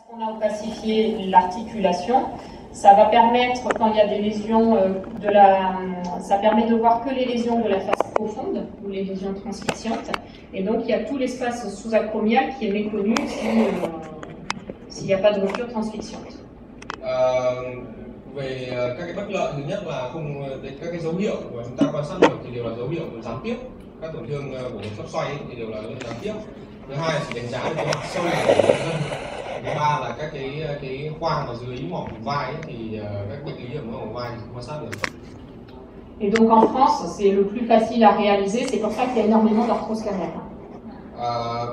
qu'on a opacifié l'articulation, ça va permettre, quand il y a des lésions ça permet de voir que les lésions de la face profonde ou les lésions transfixiantes. Et donc il y a tout l'espace sous-acromial qui est méconnu s'il n'y a pas de rupture transfixiante. Về các cái bất lợi, thứ nhất là các cái dấu hiệu mà chúng ta quan sát được thì đều là dấu hiệu gián tiếp. Các tổn thương của chóp xoay thì đều là gián tiếp. Thứ hai là chỉ đánh giá được cái mặt sâu của bệnh nhân. Thứ ba là các cái khoang ở dưới mỏm vai ấy, thì các bệnh lý ở mỏm vai thì không quan sát được. Et donc en France, c'est le plus facile à réaliser, c'est pour ça qu'il y a énormément d'arthroscanner.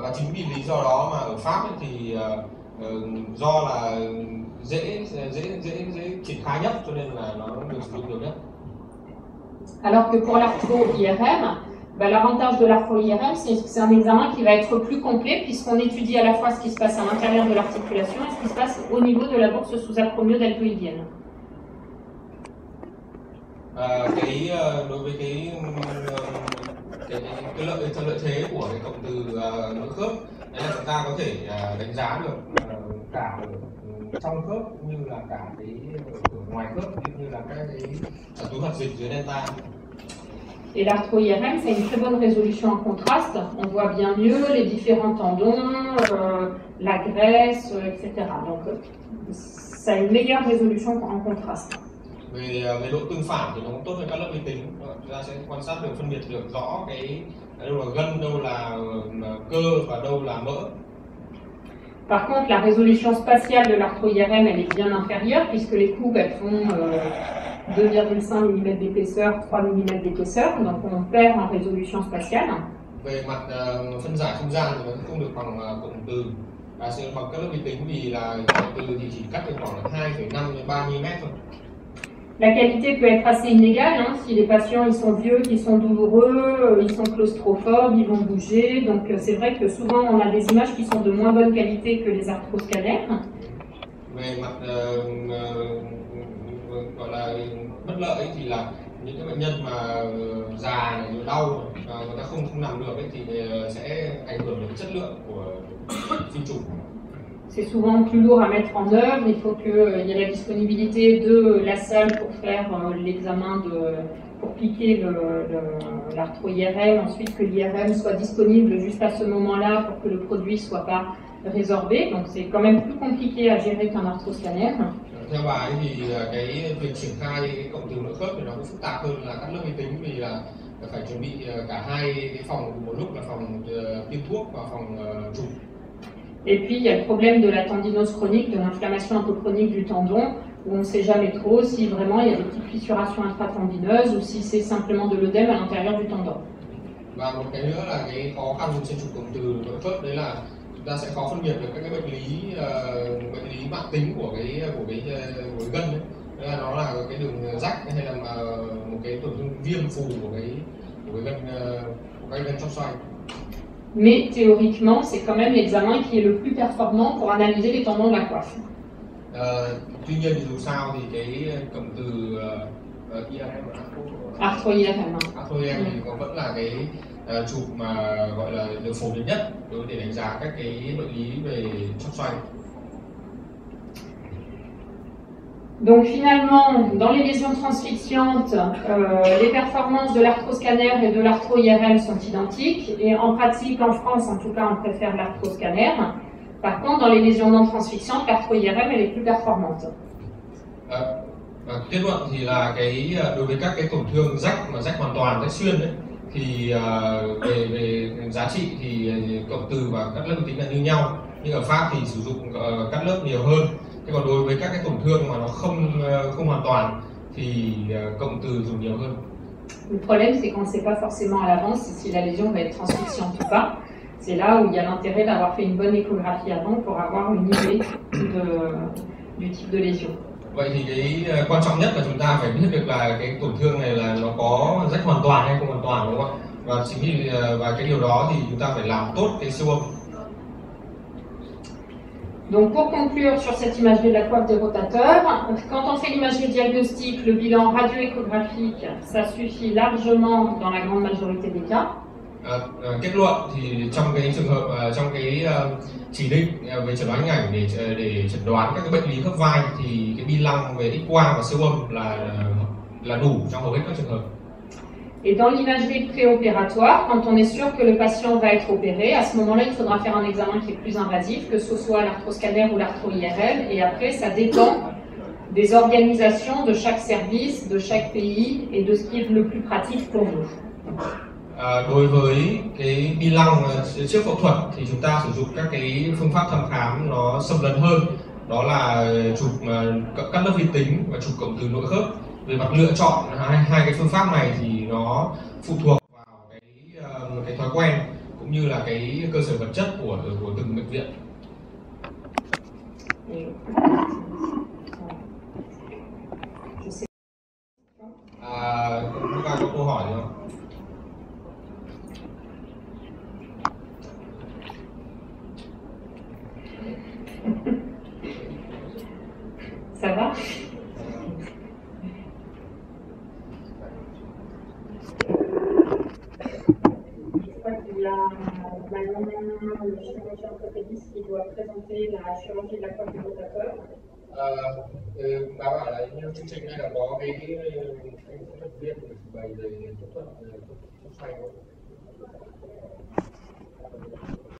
Và chính vì lý do đó mà ở Pháp ấy, thì do là dễ triển khai nhất cho nên là nó được sử dụng nhiều nhất. Alors que pour l'arthro-IRM, l'avantage de l'arthro-IRM, c'est que c'est un examen qui va être plus complet puisqu'on étudie à la fois ce qui se passe à l'intérieur de l'articulation et ce qui se passe au niveau de la bourse sous-acromio-deltoïdienne. Đối với cái lợi thế của cái cụm từ nội khớp đấy là chúng ta có thể đánh giá được cả trong khớp cũng như là cả cái ngoài khớp như là các cái túi hoạt dịch dưới delta. Et l'arthro-IRM, c'est une très bonne résolution en contraste. On voit bien mieux les différents tendons, la graisse, etc. Donc, ça a une meilleure résolution en contraste. Về độ tương phản thì nó cũng tốt hơn các lớp vi tính. Chúng ta sẽ quan sát được, phân biệt được rõ cái đâu là gân, đâu là cơ và đâu là mỡ. Par contre, la résolution spatiale de l'arthro-IRM, elle est bien inférieure puisque les courbes elles font 2,5 mm d'épaisseur, 3 mm d'épaisseur, donc on perd en résolution spatiale. Về mặt phân giải không gian thì nó không được bằng cụm từ. Bằng các lớp vi tính vì là cụm từ thì chỉ cắt được khoảng 2,5 đến 3 mm thôi. La qualité peut être assez inégale, hein. Si les patients ils sont vieux, qu'ils sont douloureux, ils sont claustrophobes, ils vont bouger. Donc c'est vrai que souvent on a des images qui sont de moins bonne qualité que les arthroscanners. Về mặt gọi là bất lợi thì là những cái bệnh nhân mà già này, đau này, người ta không nằm được ấy, thì sẽ ảnh hưởng đến chất lượng của phim chụp. C'est souvent plus lourd à mettre en œuvre, il faut qu'il y ait la disponibilité de la salle pour faire l'examen, pour piquer l'arthro-IRM, ensuite que l'IRM soit disponible juste à ce moment-là pour que le produit ne soit pas résorbé. Donc c'est quand même plus compliqué à gérer qu'un arthroscanner. Theo bà ấy thì cái việc triển khai cái cụm từ nội khớp thì nó cũng phức tạp hơn là các lớp vi tính vì là phải chuẩn bị cả hai cái phòng một lúc là phòng tiêm thuốc và phòng chụp. Et puis, il y a le problème de la tendinose chronique, de l'inflammation un peu chronique du tendon, où on ne sait jamais trop si vraiment il y a des petites fissurations intratendineuses ou si c'est simplement de l'œdème à l'intérieur du tendon. Và một cái nữa là cái khó khăn trên trục cụm từ nội khớp đấy là chúng ta sẽ khó phân biệt được các cái bệnh lý mãn tính của cái gân ấy. Đấy là nó là cái đường rách hay là một cái tổn thương viêm phù của cái gân chóp xoay. Mais théoriquement, c'est quand même l'examen qui est le plus performant pour analyser les tendons de la coiffe. Tuy nhiên thì dù sao thì cái cụm từ Arthro-IRM thì vẫn là cái chụp mà gọi là được phổ biến nhất để đánh giá các cái bệnh lý về chóp xoay. Donc finalement, dans les lésions transfixiantes, les performances de l'arthroscanner et de l'arthro-IRM sont identiques. Et en pratique, en France, en tout cas, on préfère l'arthroscanner. Par contre, dans les lésions non transfixiantes, l'arthro-IRM elle est plus performante. Kết luận thì là đối với các cái tổn thương rách hoàn toàn, rách xuyên đấy, thì về giá trị thì cụm từ và các lớp vi tính là như nhau. Nhưng ở Pháp thì sử dụng các lớp nhiều hơn. Thế còn đối với các cái tổn thương mà nó không hoàn toàn thì cụm từ dùng nhiều hơn. Le problème c'est qu'on ne sait pas forcément à l'avance si la lésion va être transfixiante ou pas. C'est là où il y a l'intérêt d'avoir fait une bonne échographie avant pour avoir une idée du type de lésion. Vậy thì cái quan trọng nhất là chúng ta phải biết được là cái tổn thương này là nó có rách hoàn toàn hay không hoàn toàn, đúng không? Và chính vì cái điều đó thì chúng ta phải làm tốt cái siêu âm. Donc pour conclure sur cette imagerie de la coiffe des rotateurs, quand on fait l'imagerie diagnostique, le bilan radioéchographique, ça suffit largement dans la grande majorité des cas. Kết luận thì trong cái trường hợp trong cái chỉ định về chẩn đoán hình ảnh để chẩn đoán các cái bệnh lý khớp vai thì cái bi lăng về X quang và siêu âm là đủ trong hầu hết các trường hợp. Et dans l'imagerie préopératoire, quand on est sûr que le patient va être opéré, à ce moment-là, il faudra faire un examen qui est plus invasif, que ce soit l'arthroscanner ou l'arthro-IRL, et après, ça dépend des organisations de chaque service, de chaque pays, et de ce qui est le plus pratique pour vous. Đối với cái bi lăng trước phẫu thuật thì chúng ta sử dụng các cái phương pháp thăm khám nó xâm lấn hơn, đó là chụp cắt lớp vi tính và chụp cộng từ nội khớp. Về mặt lựa chọn hai cái phương pháp này thì nó phụ thuộc vào cái thói quen cũng như là cái cơ sở vật chất của từng bệnh viện. Chúng ta có câu hỏi không? Ça va? Normalement le chirurgien orthopédiste qui doit présenter la chirurgie de la coiffe du rotateur. Bà bảo là như chương trình này là có cái phẫu thuật viên để trình bày về phẫu thuật xoay không?